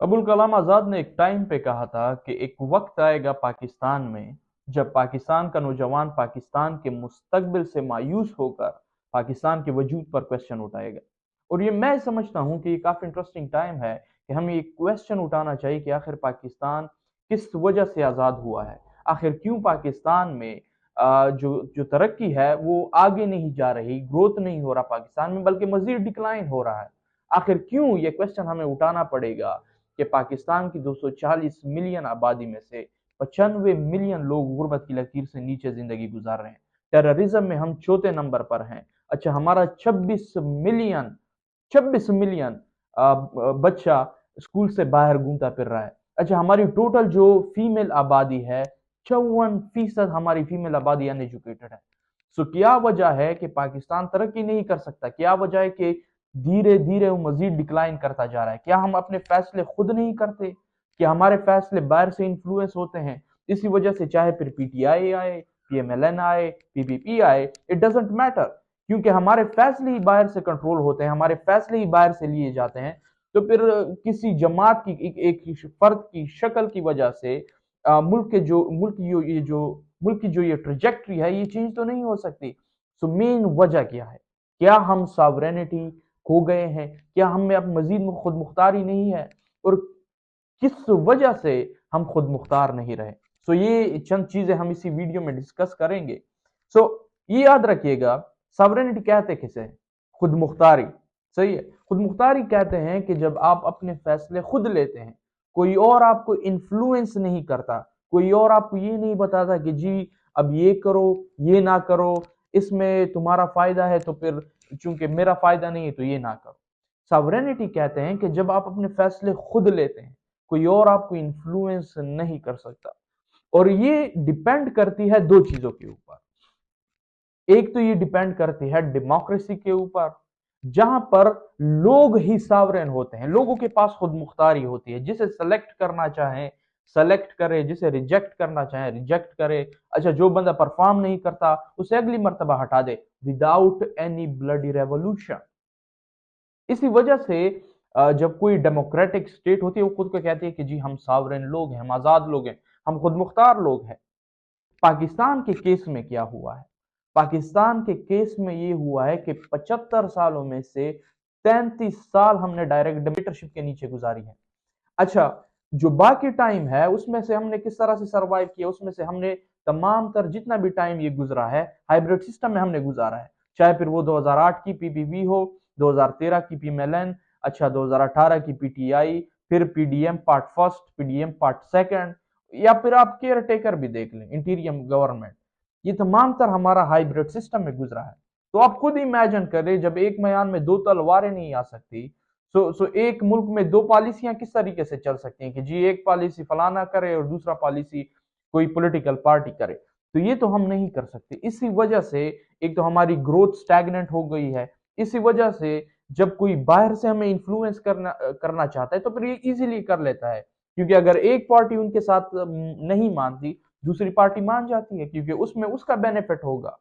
अबुल कलाम आज़ाद ने एक टाइम पे कहा था कि एक वक्त आएगा पाकिस्तान में जब पाकिस्तान का नौजवान पाकिस्तान के मुस्तकबिल से मायूस होकर पाकिस्तान के वजूद पर क्वेश्चन उठाएगा। और ये मैं समझता हूँ कि ये काफ़ी इंटरेस्टिंग टाइम है कि हमें ये क्वेश्चन उठाना चाहिए कि आखिर पाकिस्तान किस वजह से आज़ाद हुआ है। आखिर क्यों पाकिस्तान में जो जो तरक्की है वो आगे नहीं जा रही, ग्रोथ नहीं हो रहा पाकिस्तान में, बल्कि मजीद डिक्लाइन हो रहा है। आखिर क्यों, ये क्वेश्चन हमें उठाना पड़ेगा कि पाकिस्तान की 240 मिलियन आबादी में से 95 मिलियन लोग गुर्बत की लकीर से नीचे जिंदगी गुजार रहे हैं। टेररिज्म में हम चौथे नंबर पर हैं। अच्छा, हमारा 26 मिलियन बच्चा स्कूल से बाहर घूमता फिर रहा है। अच्छा, हमारी टोटल जो फीमेल आबादी है, 54% हमारी फीमेल आबादी अनएजुकेटेड है। सो क्या वजह है कि पाकिस्तान तरक्की नहीं कर सकता? क्या वजह है कि धीरे धीरे वो मजीद डिक्लाइन करता जा रहा है? क्या हम अपने फैसले खुद नहीं करते? क्या हमारे फैसले बाहर से इन्फ्लुएंस होते हैं? इसी वजह से चाहे फिर पीटीआई आए, पीएमएलएन आए, पीपीपी आए, इट डजेंट मैटर, क्योंकि हमारे फैसले ही बाहर से कंट्रोल होते हैं, हमारे फैसले ही बाहर से लिए जाते हैं। तो फिर किसी जमात की एक फर्द की शक्ल की वजह से मुल्क की जो ये ट्रेजेक्ट्री है ये चेंज तो नहीं हो सकती। सो मेन वजह क्या है? क्या हम सॉवरेनिटी खो गए हैं? क्या हम में अब मजीद खुद मुख्तारी नहीं है? और किस वजह से हम खुद मुख्तार नहीं रहे? सो ये चंद चीजें हम इसी वीडियो में डिस्कस करेंगे। सो ये याद रखिएगा, सॉवरेनिटी कहते किसे? खुद मुख्तारी। सही है, खुद मुख्तारी कहते हैं कि जब आप अपने फैसले खुद लेते हैं, कोई और आपको इन्फ्लुएंस नहीं करता, कोई और आपको ये नहीं बताता कि जी अब ये करो, ये ना करो, इसमें तुम्हारा फायदा है तो फिर चूंकि मेरा फायदा नहीं है तो ये ना करो। सॉवरेनिटी कहते हैं कि जब आप अपने फैसले खुद लेते हैं, कोई और आपको इन्फ्लुएंस नहीं कर सकता। और ये डिपेंड करती है दो चीजों के ऊपर। एक तो ये डिपेंड करती है डेमोक्रेसी के ऊपर, जहां पर लोग ही सावरेन होते हैं, लोगों के पास खुद मुख्तारी होती है। जिसे सेलेक्ट करना चाहे सेलेक्ट करे, जिसे रिजेक्ट करना चाहे रिजेक्ट करे। अच्छा, जो बंदा परफॉर्म नहीं करता उसे अगली मर्तबा हटा दे, विदाउट एनी ब्लडी रेवोल्यूशन। इसी वजह से जब कोई डेमोक्रेटिक स्टेट होती है वो खुद को कहती है कि जी हम सावरेन लोग हैं, हम आजाद लोग हैं, हम खुद मुख्तार लोग हैं। पाकिस्तान के केस में क्या हुआ है? पाकिस्तान के केस में ये हुआ है कि 75 सालों में से 33 साल हमने डायरेक्ट डिक्टेटरशिप के नीचे गुजारी है। अच्छा, जो बाकी टाइम है उसमें से हमने किस तरह से सरवाइव किया? उसमें से हमने तमाम तर जितना भी टाइम ये गुजरा है हाइब्रिड सिस्टम में हमने गुजारा है। चाहे फिर वो 2008 की पीपीपी हो, 2013 की पीएमएलएन, अच्छा 2018 की पीटीआई, फिर PDM part first, PDM part second, या फिर आप केयर टेकर भी देख लें, इंटीरियम गवर्नमेंट। ये तमाम तर हमारा हाइब्रिड सिस्टम में गुजरा है। तो आप खुद इमेजिन करें, जब एक म्यान में दो तलवारें नहीं आ सकती, सो एक मुल्क में दो पॉलिसियां किस तरीके से चल सकती हैं कि जी एक पॉलिसी फलाना करे और दूसरा पॉलिसी कोई पॉलिटिकल पार्टी करे? तो ये तो हम नहीं कर सकते। इसी वजह से एक तो हमारी ग्रोथ स्टैग्नेंट हो गई है। इसी वजह से जब कोई बाहर से हमें इन्फ्लुएंस करना करना चाहता है तो फिर ये इजीली कर लेता है, क्योंकि अगर एक पार्टी उनके साथ नहीं मानती, दूसरी पार्टी मान जाती है, क्योंकि उसमें उसका बेनिफिट होगा।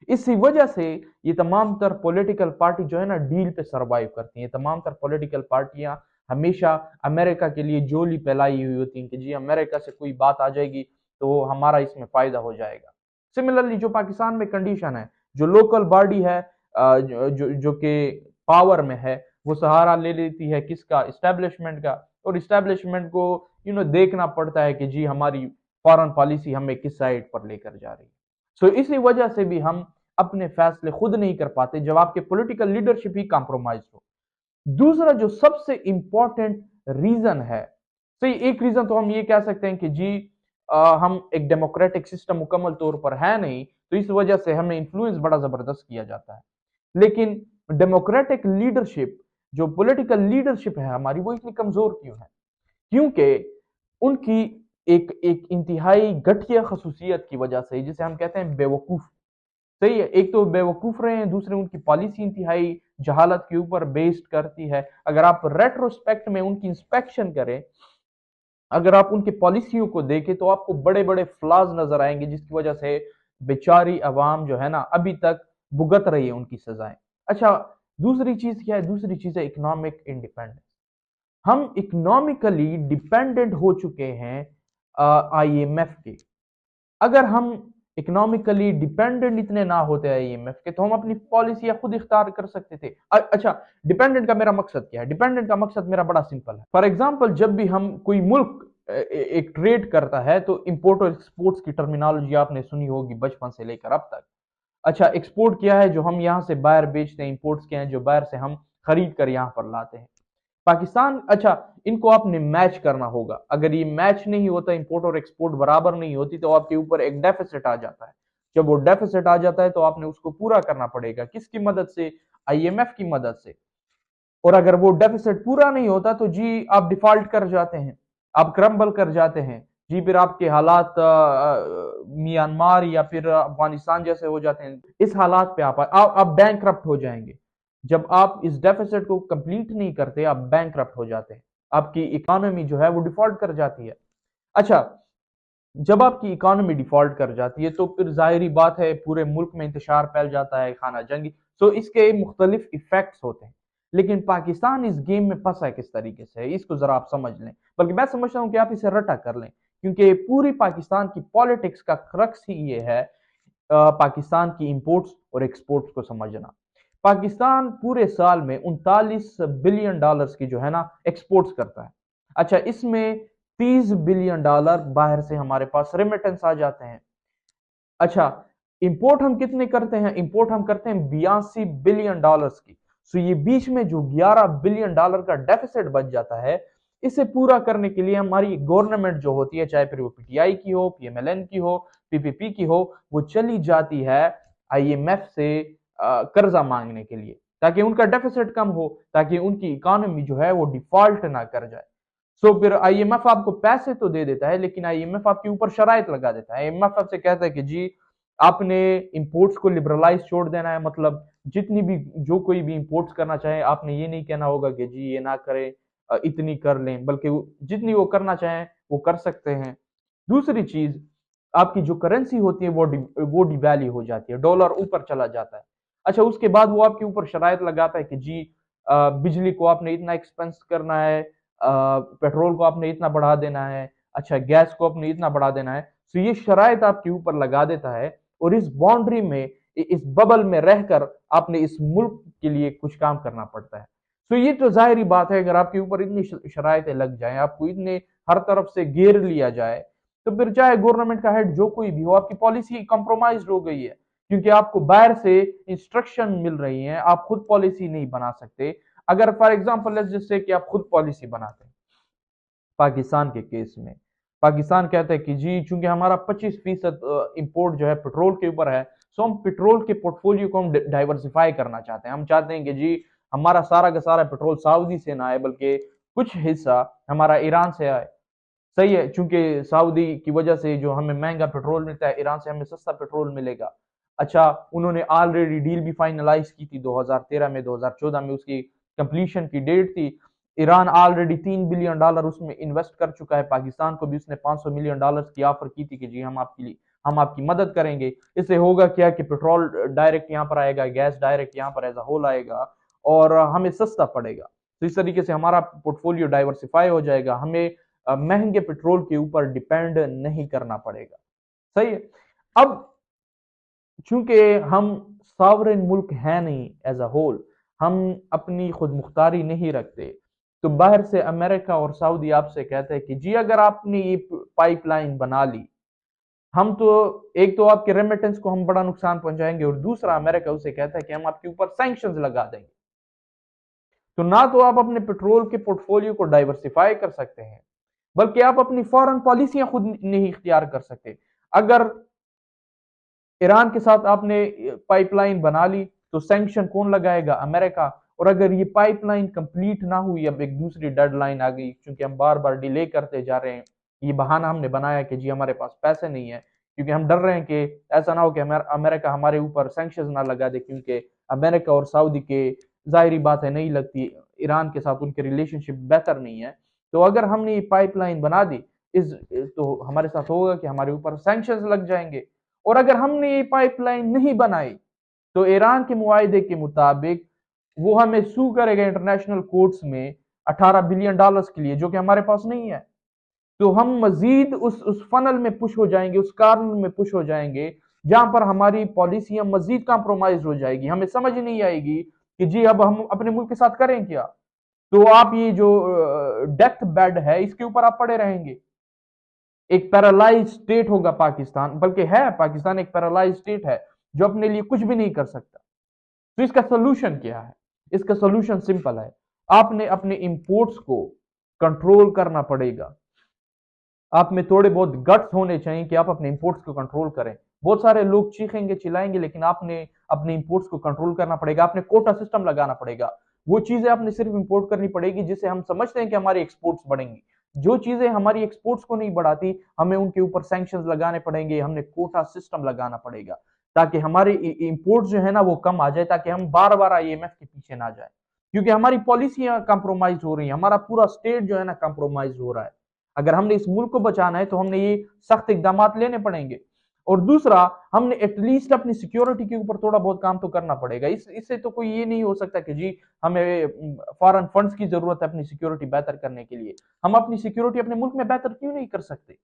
इसी वजह से ये तमाम तर पॉलिटिकल पार्टी जो है ना डील पे सरवाइव करती हैं। तमाम तर पॉलिटिकल पार्टियां हमेशा अमेरिका के लिए जोली फैलाई हुई होती हैं कि जी अमेरिका से कोई बात आ जाएगी तो हमारा इसमें फायदा हो जाएगा। सिमिलरली जो पाकिस्तान में कंडीशन है, जो लोकल बॉडी है जो कि पावर में है, वो सहारा ले लेती है किसका? इस्टेब्लिशमेंट का। और इस्टेब्लिशमेंट को देखना पड़ता है कि जी हमारी फॉरेन पॉलिसी हमें किस साइड पर लेकर जा रही है। सो इसी वजह से भी हम अपने फैसले खुद नहीं कर पाते जब आपके पॉलिटिकल लीडरशिप ही कॉम्प्रोमाइज हो। दूसरा जो सबसे इंपॉर्टेंट रीजन है, तो एक रीजन तो हम ये कह सकते हैं कि जी हम एक डेमोक्रेटिक सिस्टम मुकम्मल तौर पर है नहीं, तो इस वजह से हमें इन्फ्लुएंस बड़ा जबरदस्त किया जाता है। लेकिन डेमोक्रेटिक लीडरशिप, जो पॉलिटिकल लीडरशिप है हमारी, वो इतनी कमजोर क्यों है? क्योंकि उनकी एक एक इंतहाई घटिया खसूसियत की वजह से, जिसे हम कहते हैं बेवकूफ। सही है, एक तो बेवकूफ रहे हैं, दूसरे उनकी पॉलिसी इंतहाई जहालत के ऊपर बेस्ड करती है। अगर आप रेट्रोस्पेक्ट में उनकी इंस्पेक्शन करें, अगर आप उनकी पॉलिसियों को देखें तो आपको बड़े बड़े फ्लॉज नजर आएंगे, जिसकी वजह से बेचारी अवाम जो है ना अभी तक भुगत रही है उनकी सजाएं। अच्छा, दूसरी चीज क्या है? दूसरी चीज है इकोनॉमिक इंडिपेंडेंस। हम इकोनॉमिकली डिपेंडेंट हो चुके हैं आईएमएफ के। अगर हम इकोनॉमिकली डिपेंडेंट इतने ना होते आईएमएफ के तो हम अपनी पॉलिसियां खुद इख्तियार कर सकते थे। अच्छा, डिपेंडेंट का मेरा मकसद क्या है? डिपेंडेंट का मकसद मेरा बड़ा सिंपल है। फॉर एग्जांपल, जब भी हम कोई मुल्क एक ट्रेड करता है तो इंपोर्ट और एक्सपोर्ट्स की टर्मिनोलॉजी आपने सुनी होगी बचपन से लेकर अब तक। अच्छा, एक्सपोर्ट क्या है? जो हम यहाँ से बाहर बेचते हैं। इंपोर्ट्स क्या है? जो बाहर से हम खरीद कर यहाँ पर लाते हैं। पाकिस्तान, अच्छा, इनको आपने मैच करना होगा। अगर ये मैच नहीं होता, इंपोर्ट और एक्सपोर्ट बराबर नहीं होती, तो आपके ऊपर एक डेफिसिट आ जाता है। जब वो डेफिसिट आ जाता है तो आपने उसको पूरा करना पड़ेगा। किसकी मदद से? आईएमएफ की मदद से। और अगर वो डेफिसिट पूरा नहीं होता तो जी आप डिफॉल्ट कर जाते हैं, आप क्रम्बल कर जाते हैं जी। फिर आपके हालात म्यांमार या फिर अफगानिस्तान जैसे हो जाते हैं। इस हालात पे आप बैंकक्रप्ट हो जाएंगे। जब आप इस डेफिसिट को कंप्लीट नहीं करते, आप बैंकक्रप्ट हो जाते हैं। आपकी इकोनॉमी जो है वो डिफॉल्ट कर जाती है। अच्छा, जब आपकी इकोनॉमी डिफॉल्ट कर जाती है तो फिर जाहिर बात है पूरे मुल्क में इंतशार फैल जाता है, खाना जंगी। तो इसके मुख्तलिफ इफेक्ट्स होते हैं। लेकिन पाकिस्तान इस गेम में फंसा है किस तरीके से, इसको जरा आप समझ लें। बल्कि मैं समझता हूं कि आप इसे रटा कर लें, क्योंकि पूरी पाकिस्तान की पॉलिटिक्स का क्रक्स ही ये है पाकिस्तान की इंपोर्ट्स और एक्सपोर्ट्स को समझना। पाकिस्तान पूरे साल में 39 बिलियन डॉलर्स की जो है ना एक्सपोर्ट्स करता है। अच्छा, इसमें 30 बिलियन डॉलर बाहर से हमारे पास रेमिटेंस आ जाते हैं। अच्छा, इंपोर्ट हम कितने करते हैं? इंपोर्ट हम करते हैं 82 बिलियन डॉलर्स की। सो ये बीच में जो 11 बिलियन डॉलर का डेफिसिट बच जाता है, इसे पूरा करने के लिए हमारी गवर्नमेंट जो होती है, चाहे फिर वो पीटीआई की हो, पीएमएलएन की हो, पीपीपी की हो, वो चली जाती है आईएमएफ से कर्जा मांगने के लिए, ताकि उनका डेफिसिट कम हो, ताकि उनकी इकोनॉमी जो है वो डिफॉल्ट ना कर जाए। सो फिर आईएमएफ आपको पैसे तो दे देता है, लेकिन आईएमएफ आपके ऊपर शराइत लगा देता है। आईएमएफ आपसे कहता है कि जी आपने इंपोर्ट्स को लिबरलाइज छोड़ देना है। मतलब जितनी भी, जो कोई भी इंपोर्ट्स करना चाहे, आपने ये नहीं कहना होगा कि जी ये ना करें, इतनी कर लें, बल्कि जितनी वो करना चाहें वो कर सकते हैं। दूसरी चीज, आपकी जो करेंसी होती है वो डिवैल्यू हो जाती है, डॉलर ऊपर चला जाता है। अच्छा, उसके बाद वो आपके ऊपर शराइत लगाता है कि जी बिजली को आपने इतना एक्सपेंस करना है, पेट्रोल को आपने इतना बढ़ा देना है, अच्छा गैस को आपने इतना बढ़ा देना है। तो ये शराइत आपके ऊपर लगा देता है, और इस बाउंड्री में, इस बबल में रहकर आपने इस मुल्क के लिए कुछ काम करना पड़ता है। तो ये तो जाहिर बात है, अगर आपके ऊपर इतनी शराइतें लग जाएं, आपको इतने हर तरफ से घेर लिया जाए, तो फिर चाहे गवर्नमेंट का हेड जो कोई भी हो, आपकी पॉलिसी कंप्रोमाइज हो गई है। क्योंकि आपको बाहर से इंस्ट्रक्शन मिल रही हैं, आप खुद पॉलिसी नहीं बना सकते। अगर फॉर एग्जांपल जिससे कि आप खुद पॉलिसी बनाते हैं, पाकिस्तान के केस में पाकिस्तान कहता है कि जी चूंकि हमारा 25% इंपोर्ट जो है पेट्रोल के ऊपर है, सो हम पेट्रोल के पोर्टफोलियो को हम डाइवर्सिफाई करना चाहते हैं। हम चाहते हैं कि जी हमारा सारा का सारा पेट्रोल सऊदी से ना आए, बल्कि कुछ हिस्सा हमारा ईरान से आए। सही है, चूंकि सऊदी की वजह से जो हमें महंगा पेट्रोल मिलता है, ईरान से हमें सस्ता पेट्रोल मिलेगा। अच्छा, उन्होंने ऑलरेडी डील भी फाइनलाइज की थी 2013 में, 2014 में उसकी कंप्लीशन की डेट थी। ईरान ऑलरेडी $3 बिलियन उसमें इन्वेस्ट कर चुका है। पाकिस्तान को भी उसने $500 मिलियन की ऑफर की थी कि जी हम आपकी मदद करेंगे। इससे होगा क्या कि पेट्रोल डायरेक्ट यहाँ पर आएगा, गैस डायरेक्ट यहाँ पर एज अ होल आएगा, और हमें सस्ता पड़ेगा। तो इस तरीके से हमारा पोर्टफोलियो डाइवर्सिफाई हो जाएगा, हमें महंगे पेट्रोल के ऊपर डिपेंड नहीं करना पड़ेगा। सही है। अब चूंकि हम सॉवरेन मुल्क हैं नहीं एज अ होल, हम अपनी खुद मुख्तारी नहीं रखते, तो बाहर से अमेरिका और सऊदी आपसे कहते हैं कि जी अगर आपने ये पाइपलाइन बना ली, हम तो, एक तो आपके रेमिटेंस को हम बड़ा नुकसान पहुंचाएंगे, और दूसरा अमेरिका उसे कहता है कि हम आपके ऊपर सैंक्शंस लगा देंगे। तो ना तो आप अपने पेट्रोल के पोर्टफोलियो को डाइवर्सिफाई कर सकते हैं, बल्कि आप अपनी फॉरेन पॉलिसियां खुद नहीं इख्तियार कर सकते। अगर ईरान के साथ आपने पाइपलाइन बना ली तो सैंक्शन कौन लगाएगा? अमेरिका। और अगर ये पाइपलाइन कंप्लीट ना हुई, अब एक दूसरी डेडलाइन आ गई, क्योंकि हम बार बार डिले करते जा रहे हैं, ये बहाना हमने बनाया कि जी हमारे पास पैसे नहीं है, क्योंकि हम डर रहे हैं कि ऐसा ना हो कि अमेरिका हमारे ऊपर सैंक्शन ना लगा दे, क्योंकि अमेरिका और सऊदी के जाहिर बात है नहीं लगती, ईरान के साथ उनके रिलेशनशिप बेहतर नहीं है। तो अगर हमने ये पाइपलाइन बना दी, इस तो हमारे साथ होगा कि हमारे ऊपर सैंक्शन लग जाएंगे। और अगर हमने ये पाइपलाइन नहीं बनाई, तो ईरान के मुआहदे के मुताबिक वो हमें सू करेगा इंटरनेशनल कोर्ट्स में, $18 बिलियन के लिए, जो कि हमारे पास नहीं है। तो हम मजीद उस फनल में पुश हो जाएंगे, उस कारण में पुश हो जाएंगे जहां पर हमारी पॉलिसियां मजीद कॉम्प्रोमाइज हो जाएगी। हमें समझ नहीं आएगी कि जी अब हम अपने मुल्क के साथ करें क्या। तो आप ये जो डेथ बेड है इसके ऊपर आप पड़े रहेंगे। एक पैरालाइज स्टेट होगा पाकिस्तान, बल्कि है पाकिस्तान एक पैरालाइज स्टेट है जो अपने लिए कुछ भी नहीं कर सकता। तो इसका सोल्यूशन क्या है? इसका सोल्यूशन सिंपल है, आपने अपने इंपोर्ट्स को कंट्रोल करना पड़ेगा। आप में थोड़े बहुत गट्स होने चाहिए कि आप अपने इंपोर्ट्स को कंट्रोल करें। बहुत सारे लोग चीखेंगे चिल्लाएंगे, लेकिन आपने अपने इंपोर्ट्स को कंट्रोल करना पड़ेगा। आपने कोटा सिस्टम लगाना पड़ेगा। वो चीजें आपने सिर्फ इंपोर्ट करनी पड़ेगी जिसे हम समझते हैं कि हमारी एक्सपोर्ट्स बढ़ेंगी। जो चीजें हमारी एक्सपोर्ट्स को नहीं बढ़ाती, हमें उनके ऊपर सैंक्शंस लगाने पड़ेंगे। हमने कोटा सिस्टम लगाना पड़ेगा ताकि हमारे इंपोर्ट्स जो है ना वो कम आ जाए, ताकि हम बार बार आईएमएफ के पीछे ना जाए। क्योंकि हमारी पॉलिसियां कंप्रोमाइज हो रही हैं, हमारा पूरा स्टेट जो है ना कंप्रोमाइज हो रहा है। अगर हमने इस मुल्क को बचाना है तो हमने ये सख्त इकदाम लेने पड़ेंगे। और दूसरा, हमने एटलीस्ट अपनी सिक्योरिटी के ऊपर थोड़ा बहुत काम तो करना पड़ेगा। इससे तो कोई ये नहीं हो सकता कि जी हमें फॉरेन फंड्स की जरूरत है अपनी सिक्योरिटी बेहतर करने के लिए। हम अपनी सिक्योरिटी अपने मुल्क में बेहतर क्यों नहीं कर सकते?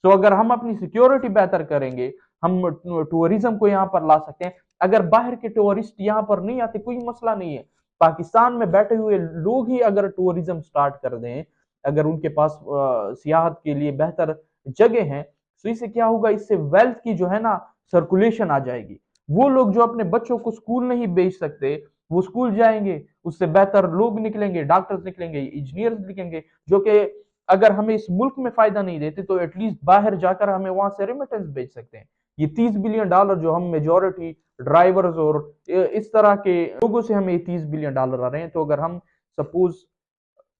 तो अगर हम अपनी सिक्योरिटी बेहतर करेंगे, हम टूरिज्म को यहाँ पर ला सकते हैं। अगर बाहर के टूरिस्ट यहाँ पर नहीं आते, कोई मसला नहीं है। पाकिस्तान में बैठे हुए लोग ही अगर टूरिज्म स्टार्ट कर दें, अगर उनके पास सियाहत के लिए बेहतर जगह है, तो इससे क्या होगा? इससे वेल्थ की जो है ना सर्कुलेशन आ जाएगी। वो लोग जो अपने बच्चों को स्कूल नहीं भेज सकते, वो स्कूल जाएंगे, उससे बेहतर लोग निकलेंगे, डॉक्टर्स निकलेंगे, इंजीनियर्स निकलेंगे, जो कि अगर हमें इस मुल्क में फायदा नहीं देते तो एटलीस्ट बाहर जाकर हमें वहां से रेमिटेंस भेज सकते हैं। ये $30 बिलियन जो हम मेजोरिटी ड्राइवर्स और इस तरह के लोगों से हमें $30 बिलियन आ रहे हैं, तो अगर हम सपोज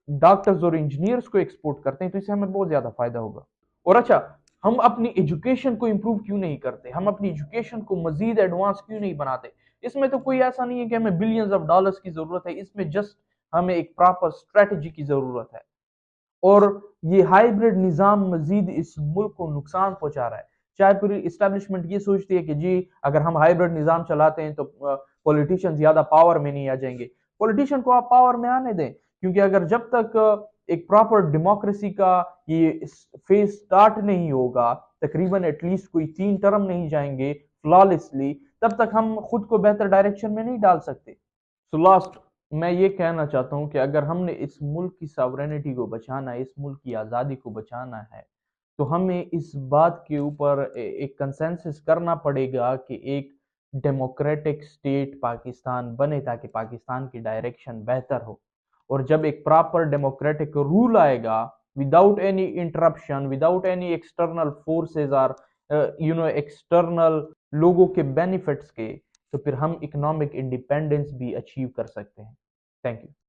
डॉक्टर्स और इंजीनियर्स को एक्सपोर्ट करते हैं तो इससे हमें बहुत ज्यादा फायदा होगा। और अच्छा, हम अपनी एजुकेशन को इंप्रूव क्यों नहीं करते? हम अपनी एजुकेशन को मजीद एडवांस क्यों नहीं बनाते? इसमें तो कोई ऐसा नहीं है कि हमें बिलियंस ऑफ डॉलर्स की जरूरत है, इसमें जस्ट हमें एक प्रॉपर स्ट्रेटजी की जरूरत है। और ये हाइब्रिड निज़ाम मजीद इस मुल्क को नुकसान पहुंचा रहा है। चाहे पूरी इस्टेब्लिशमेंट ये सोचती है कि जी अगर हम हाइब्रिड निज़ाम चलाते हैं तो पॉलिटिशियन ज्यादा पावर में नहीं आ जाएंगे। पॉलिटिशियन को आप पावर में आने दें, क्योंकि अगर जब तक एक प्रॉपर डेमोक्रेसी का ये फेज स्टार्ट नहीं होगा, तकरीबन एटलीस्ट कोई 3 टर्म नहीं जाएंगे फ्लॉलेसली, तब तक हम खुद को बेहतर डायरेक्शन में नहीं डाल सकते। सो लास्ट मैं ये कहना चाहता हूँ कि अगर हमने इस मुल्क की सॉवरेनिटी को बचाना है, इस मुल्क की आज़ादी को बचाना है, तो हमें इस बात के ऊपर एक कंसेंसस करना पड़ेगा कि एक डेमोक्रेटिक स्टेट पाकिस्तान बने, ताकि पाकिस्तान की डायरेक्शन बेहतर हो। और जब एक प्रॉपर डेमोक्रेटिक रूल आएगा without any interruption, without any external forces और एक्सटर्नल लोगों के बेनिफिट्स के, तो फिर हम इकोनॉमिक इंडिपेंडेंस भी अचीव कर सकते हैं। Thank you.